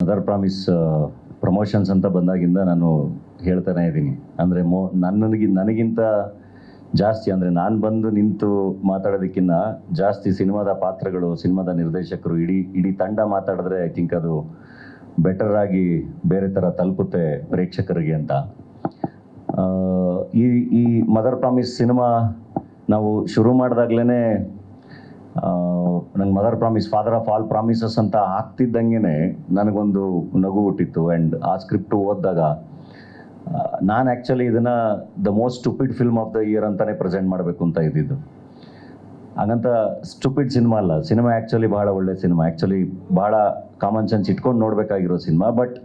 Mother promise promotions ಅಂತ ಬಂದಾಗಿಂದ ನಾನು ಹೇಳ್ತಾನೆ ಇದ್ದೀನಿ. ಅಂದರೆ ನನಗಿಂತ ಜಾಸ್ತಿ ಅಂದರೆ ನಾನು ಬಂದು ನಿಂತು ಮಾತಾಡೋದಕ್ಕಿಂತ ಜಾಸ್ತಿ ಸಿನಿಮಾದ ಪಾತ್ರಗಳು, ಸಿನಿಮಾದ ನಿರ್ದೇಶಕರು, ಇಡೀ ತಂಡ ಮಾತಾಡಿದ್ರೆ ಐ ಥಿಂಕ್ ಅದು ಬೆಟರ್ ಆಗಿ ಬೇರೆ ಥರ ತಲುಪುತ್ತೆ ಪ್ರೇಕ್ಷಕರಿಗೆ ಅಂತ. ಈ ಮದರ್ ಪ್ರಾಮಿಸ್ ಸಿನಿಮಾ ನಾವು ಶುರು ಮಾಡಿದಾಗ್ಲೇ ನಂಗೆ mother promise father of all promises ಅಂತ ಆಗ್ತಿದ್ದಂಗೆ ನನಗೊಂದು ನಗು ಹುಟ್ಟಿತ್ತು. ಆ್ಯಂಡ್ ಆ ಸ್ಕ್ರಿಪ್ಟು ಓದಿದಾಗ ನಾನು ಆ್ಯಕ್ಚುಲಿ ಇದನ್ನು the most stupid film of the year ಅಂತಲೇ ಪ್ರೆಸೆಂಟ್ ಮಾಡಬೇಕು ಅಂತ ಇದ್ದಿದ್ದು. ಹಾಗಂತ ಸ್ಟುಪಿಡ್ ಸಿನಿಮಾ ಅಲ್ಲ, ಸಿನಿಮಾ ಆ್ಯಕ್ಚುಲಿ ಭಾಳ ಒಳ್ಳೆ ಸಿನಿಮಾ, ಆ್ಯಕ್ಚುಲಿ ಭಾಳ ಕಾಮನ್ ಸೆನ್ಸ್ ಇಟ್ಕೊಂಡು ನೋಡಬೇಕಾಗಿರೋ ಸಿನಿಮಾ. ಬಟ್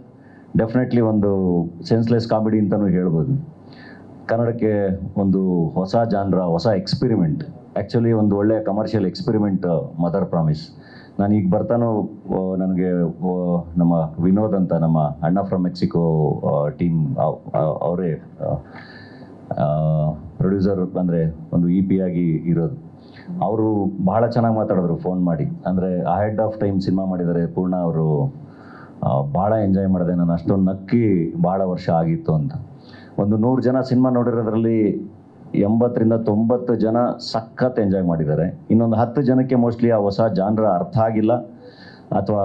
ಡೆಫಿನೆಟ್ಲಿ ಒಂದು ಸೆನ್ಸ್ಲೆಸ್ ಕಾಮಿಡಿ ಅಂತಲೂ ಹೇಳ್ಬೋದು. ಕನ್ನಡಕ್ಕೆ ಒಂದು ಹೊಸ ಜಾನ್ರ, ಹೊಸ ಎಕ್ಸ್ಪೆರಿಮೆಂಟ್, ಆ್ಯಕ್ಚುಲಿ ಒಂದು ಒಳ್ಳೆಯ ಕಮರ್ಷಿಯಲ್ ಎಕ್ಸ್ಪೆರಿಮೆಂಟ್ ಮದರ್ ಪ್ರಾಮಿಸ್. ನಾನು ಈಗ ಬರ್ತಾನೋ ನನಗೆ ನಮ್ಮ ವಿನೋದ್ ಅಂತ, ನಮ್ಮ ಅಣ್ಣ ಫ್ರಮ್ ಮೆಕ್ಸಿಕೋ ಟೀಮ್, ಅವರೇ ಪ್ರೊಡ್ಯೂಸರ್, ಅಂದರೆ ಒಂದು EP ಆಗಿ ಇರೋದು. ಅವರು ಭಾಳ ಚೆನ್ನಾಗಿ ಮಾತಾಡಿದ್ರು ಫೋನ್ ಮಾಡಿ. ಅಂದರೆ ಅಹೆಡ್ ಆಫ್ ಟೈಮ್ ಸಿನಿಮಾ ಮಾಡಿದ್ದಾರೆ ಪೂರ್ಣ ಅವರು, ಭಾಳ ಎಂಜಾಯ್ ಮಾಡಿದೆ ನಾನು, ಅಷ್ಟೊಂದು ನಕ್ಕಿ ಭಾಳ ವರ್ಷ ಆಗಿತ್ತು ಅಂತ. ಒಂದು 100 ಜನ ಸಿನಿಮಾ ನೋಡಿರೋದ್ರಲ್ಲಿ 80-90 ಜನ ಸಖತ್ ಎಂಜಾಯ್ ಮಾಡಿದ್ದಾರೆ. ಇನ್ನೊಂದು 10 ಜನಕ್ಕೆ ಮೋಸ್ಟ್ಲಿ ಆ ಹೊಸ ಜಾನ್ರ ಅರ್ಥ ಆಗಿಲ್ಲ, ಅಥವಾ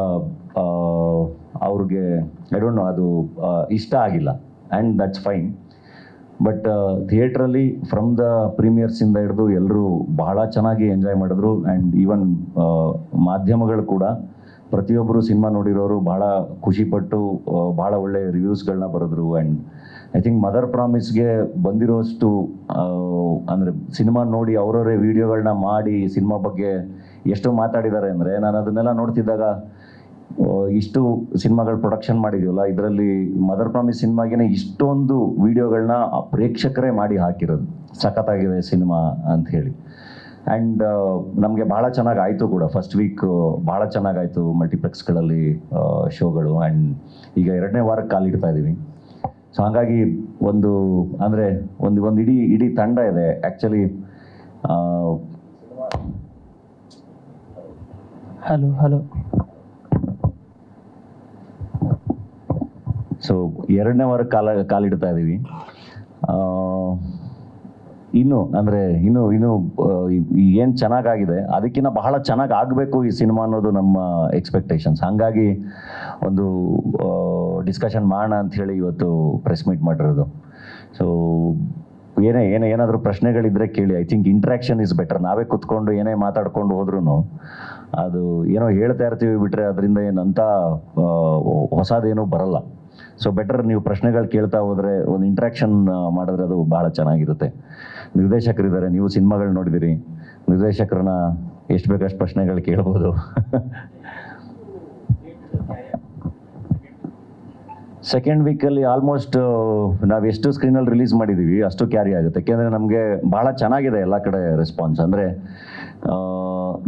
ಅವ್ರಿಗೆ ಐ ಡೋಂಟ್ ನೋ, ಅದು ಇಷ್ಟ ಆಗಿಲ್ಲ. And that's fine. ಬಟ್ ಥಿಯೇಟ್ರಲ್ಲಿ ಫ್ರಮ್ ದ ಪ್ರೀಮಿಯರ್ಸಿಂದ ಹಿಡಿದು ಎಲ್ಲರೂ ಬಹಳ ಚೆನ್ನಾಗಿ ಎಂಜಾಯ್ ಮಾಡಿದ್ರು. ಆ್ಯಂಡ್ ಈವನ್ ಮಾಧ್ಯಮಗಳು ಕೂಡ ಪ್ರತಿಯೊಬ್ಬರು ಸಿನಿಮಾ ನೋಡಿರೋರು ಭಾಳ ಖುಷಿಪಟ್ಟು ಭಾಳ ಒಳ್ಳೆ ರಿವ್ಯೂಸ್ಗಳನ್ನ ಬರೆದ್ರು. ಆ್ಯಂಡ್ ಐ ಥಿಂಕ್ ಮದರ್ ಪ್ರಾಮಿಸ್ಗೆ ಬಂದಿರೋಷ್ಟು ಅಂದರೆ ಸಿನಿಮಾ ನೋಡಿ ಅವರವರೇ ವಿಡಿಯೋಗಳನ್ನ ಮಾಡಿ ಸಿನಿಮಾ ಬಗ್ಗೆ ಎಷ್ಟು ಮಾತಾಡಿದ್ದಾರೆ ಅಂದರೆ, ನಾನು ಅದನ್ನೆಲ್ಲ ನೋಡ್ತಿದ್ದಾಗ ಇಷ್ಟು ಸಿನಿಮಾಗಳು ಪ್ರೊಡಕ್ಷನ್ ಮಾಡಿದೀವಲ್ಲ, ಇದರಲ್ಲಿ ಮದರ್ ಪ್ರಾಮಿಸ್ ಸಿನಿಮಾಗೇ ಇಷ್ಟೊಂದು ವಿಡಿಯೋಗಳನ್ನ ಪ್ರೇಕ್ಷಕರೇ ಮಾಡಿ ಹಾಕಿರೋದು. ಸಖತ್ತಾಗಿದೆ ಸಿನಿಮಾ ಅಂತ ಹೇಳಿ. ಆ್ಯಂಡ್ ನಮಗೆ ಭಾಳ ಚೆನ್ನಾಗಿ ಆಯಿತು ಕೂಡ. ಫಸ್ಟ್ ವೀಕ್ ಭಾಳ ಚೆನ್ನಾಗಾಯಿತು ಮಲ್ಟಿಪ್ಲೆಕ್ಸ್ಗಳಲ್ಲಿ ಶೋಗಳು. ಆ್ಯಂಡ್ ಈಗ 2ನೇ ವಾರಕ್ಕೆ ಕಾಲಿಡ್ತಾ ಇದ್ದೀವಿ. ಸೊ ಹಾಗಾಗಿ ಒಂದು ಅಂದರೆ ಒಂದು ಇಡೀ ತಂಡ ಇದೆ ಆ್ಯಕ್ಚುಲಿ. ಹಲೋ ಸೊ 2ನೇ ವಾರಕ್ಕೆ ಕಾಲಿಡ್ತಾ ಇದ್ದೀವಿ. ಇನ್ನು ಏನು ಚೆನ್ನಾಗಾಗಿದೆ ಅದಕ್ಕಿಂತ ಬಹಳ ಚೆನ್ನಾಗಿ ಆಗಬೇಕು ಈ ಸಿನಿಮಾ ಅನ್ನೋದು ನಮ್ಮ ಎಕ್ಸ್ಪೆಕ್ಟೇಷನ್ಸ್. ಹಾಗಾಗಿ ಒಂದು ಡಿಸ್ಕಷನ್ ಮಾಡೋಣ ಅಂಥೇಳಿ ಇವತ್ತು ಪ್ರೆಸ್ ಮೀಟ್ ಮಾಡಿರೋದು. ಸೊ ಏನಾದರೂ ಪ್ರಶ್ನೆಗಳಿದ್ರೆ ಕೇಳಿ. I think interaction is better. ನಾವೇ ಕುತ್ಕೊಂಡು ಏನೇ ಮಾತಾಡ್ಕೊಂಡು ಹೋದ್ರೂ ಅದು ಏನೋ ಹೇಳ್ತಾ ಇರ್ತೀವಿ ಬಿಟ್ಟರೆ ಅದರಿಂದ ಏನಂತ ಹೊಸದೇನೂ ಬರಲ್ಲ. ಸೊ ಬೆಟರ್ ನೀವು ಪ್ರಶ್ನೆಗಳು ಕೇಳ್ತಾ ಹೋದರೆ, ಒಂದು ಇಂಟ್ರ್ಯಾಕ್ಷನ್ ಮಾಡಿದ್ರೆ ಅದು ಭಾಳ ಚೆನ್ನಾಗಿರುತ್ತೆ. ನಿರ್ದೇಶಕರಿದ್ದಾರೆ, ನೀವು ಸಿನಿಮಾಗಳು ನೋಡಿದಿರಿ, ನಿರ್ದೇಶಕರನ್ನ ಎಷ್ಟು ಬೇಕಷ್ಟು ಪ್ರಶ್ನೆಗಳು ಕೇಳ್ಬೋದು. ಸೆಕೆಂಡ್ ವೀಕಲ್ಲಿ ಆಲ್ಮೋಸ್ಟ್ ನಾವು ಎಷ್ಟು ಸ್ಕ್ರೀನಲ್ಲಿ ರಿಲೀಸ್ ಮಾಡಿದ್ದೀವಿ ಅಷ್ಟು ಕ್ಯಾರಿ ಆಗುತ್ತೆ. ಯಾಕೆಂದರೆ ನಮಗೆ ಭಾಳ ಚೆನ್ನಾಗಿದೆ ಎಲ್ಲ ಕಡೆ ರೆಸ್ಪಾನ್ಸ್. ಅಂದರೆ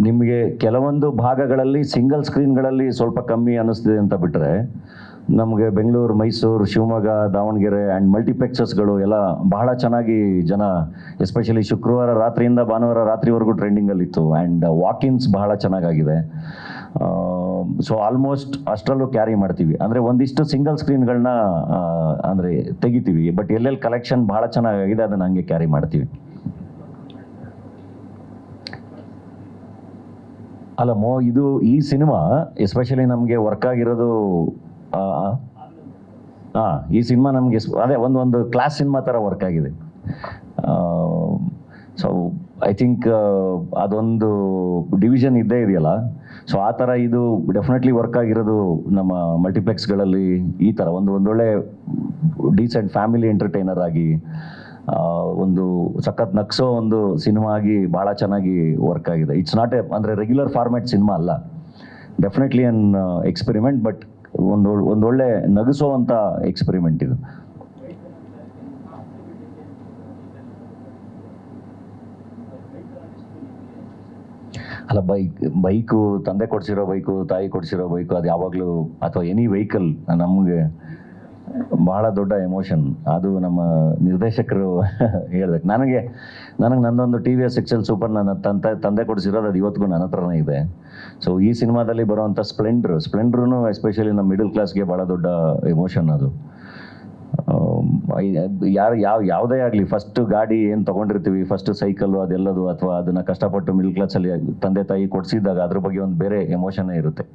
ನಿಮಗೆ ಕೆಲವೊಂದು ಭಾಗಗಳಲ್ಲಿ ಸಿಂಗಲ್ ಸ್ಕ್ರೀನ್ಗಳಲ್ಲಿ ಸ್ವಲ್ಪ ಕಮ್ಮಿ ಅನ್ನಿಸ್ತಿದೆ ಅಂತ ಬಿಟ್ಟರೆ, ನಮಗೆ ಬೆಂಗಳೂರು, ಮೈಸೂರು, ಶಿವಮೊಗ್ಗ, ದಾವಣಗೆರೆ ಆ್ಯಂಡ್ ಮಲ್ಟಿಪ್ಲೆಕ್ಸಸ್ಗಳು ಎಲ್ಲ ಬಹಳ ಚೆನ್ನಾಗಿ ಜನ, ಎಸ್ಪೆಷಲಿ ಶುಕ್ರವಾರ ರಾತ್ರಿಯಿಂದ ಭಾನುವಾರ ರಾತ್ರಿವರೆಗೂ ಟ್ರೆಂಡಿಂಗಲ್ಲಿತ್ತು. ಆ್ಯಂಡ್ ವಾಕಿನ್ಸ್ ಬಹಳ ಚೆನ್ನಾಗಾಗಿದೆ. ಸೊ ಆಲ್ಮೋಸ್ಟ್ ಅಷ್ಟರಲ್ಲೂ ಕ್ಯಾರಿ ಮಾಡ್ತೀವಿ. ಅಂದರೆ ಒಂದಿಷ್ಟು ಸಿಂಗಲ್ ಸ್ಕ್ರೀನ್ಗಳನ್ನ ಅಂದರೆ ತೆಗಿತೀವಿ, ಬಟ್ ಎಲ್ಲೆಲ್ಲಿ ಕಲೆಕ್ಷನ್ ಭಾಳ ಚೆನ್ನಾಗಿದೆ ಅದನ್ನು ಹಂಗೆ ಕ್ಯಾರಿ ಮಾಡ್ತೀವಿ. ಅಲ್ಲ ಇದು ಈ ಸಿನಿಮಾ ಎಸ್ಪೆಷಲಿ ನಮಗೆ ವರ್ಕ್ ಆಗಿರೋದು, ಈ ಸಿನಿಮಾ ನಮಗೆ ಅದೇ ಒಂದು ಕ್ಲಾಸ್ ಸಿನಿಮಾ ಥರ ವರ್ಕ್ ಆಗಿದೆ. ಸೊ ಐ ಥಿಂಕ್ ಅದೊಂದು ಡಿವಿಷನ್ ಇದ್ದೇ ಇದೆಯಲ್ಲ, ಸೊ ಆ ಥರ ಇದು ಡೆಫಿನೆಟ್ಲಿ ವರ್ಕ್ ಆಗಿರೋದು ನಮ್ಮ ಮಲ್ಟಿಪ್ಲೆಕ್ಸ್ಗಳಲ್ಲಿ. ಈ ಥರ ಒಂದೊಳ್ಳೆ ಡೀಸೆಂಟ್ ಫ್ಯಾಮಿಲಿ ಎಂಟರ್ಟೈನರ್ ಆಗಿ ಒಂದು ಸಖತ್ ನಗ್ಸೋ ಒಂದು ಸಿನಿಮಾ ಆಗಿ ಭಾಳ ಚೆನ್ನಾಗಿ ವರ್ಕ್ ಆಗಿದೆ. ಇಟ್ಸ್ ನಾಟ್ ಅಂದರೆ ರೆಗ್ಯುಲರ್ ಫಾರ್ಮ್ಯಾಟ್ ಸಿನಿಮಾ ಅಲ್ಲ, ಡೆಫಿನೆಟ್ಲಿ ಅನ್ ಎಕ್ಸ್ಪೆರಿಮೆಂಟ್, ಬಟ್ ಒಂದೊಳ್ಳೆ ನಗಿಸೋವಂಥ ಎಕ್ಸ್ಪೆರಿಮೆಂಟ್ ಇದು. ಅಲ್ಲ, ಬೈಕು ತಂದೆ ಕೊಡಿಸಿರೋ ಬೈಕು, ತಾಯಿ ಕೊಡಿಸಿರೋ ಬೈಕು, ಅದು ಯಾವಾಗಲೂ, ಅಥವಾ ಎನಿ ವೆಹಿಕಲ್ ನಮಗೆ ಬಹಳ ದೊಡ್ಡ ಎಮೋಷನ್. ಅದು ನಮ್ಮ ನಿರ್ದೇಶಕರು ಹೇಳ್ಬೇಕು. ನನಗೆ ನಂದೊಂದು ಟಿ ವಿ ಎಸ್ ಎಕ್ಸೆಲ್ ಸೂಪರ್ ನನ್ನ ತಂದೆ ಕೊಡಿಸಿರೋದು, ಅದು ಇವತ್ತಿಗೂ ನನ್ನ ಹತ್ರನೇ ಇದೆ. ಸೊ ಈ ಸಿನಿಮಾದಲ್ಲಿ ಬರುವಂಥ ಸ್ಪ್ಲೆಂಡ್ರೂ ಎಸ್ಪೆಷಲಿ ನಮ್ಮ ಮಿಡಲ್ ಕ್ಲಾಸ್ಗೆ ಭಾಳ ದೊಡ್ಡ ಎಮೋಷನ್ ಅದು. ಯಾವುದೇ ಆಗಲಿ, ಫಸ್ಟ್ ಗಾಡಿ ಏನು ತೊಗೊಂಡಿರ್ತೀವಿ, ಫಸ್ಟ್ ಸೈಕಲ್ಲು ಅದೆಲ್ಲದು, ಅಥವಾ ಅದನ್ನು ಕಷ್ಟಪಟ್ಟು ಮಿಡಲ್ ಕ್ಲಾಸಲ್ಲಿ ತಂದೆ ತಾಯಿ ಕೊಡಿಸಿದಾಗ ಅದ್ರ ಬಗ್ಗೆ ಒಂದು ಬೇರೆ ಎಮೋಷನ್ನೇ ಇರುತ್ತೆ.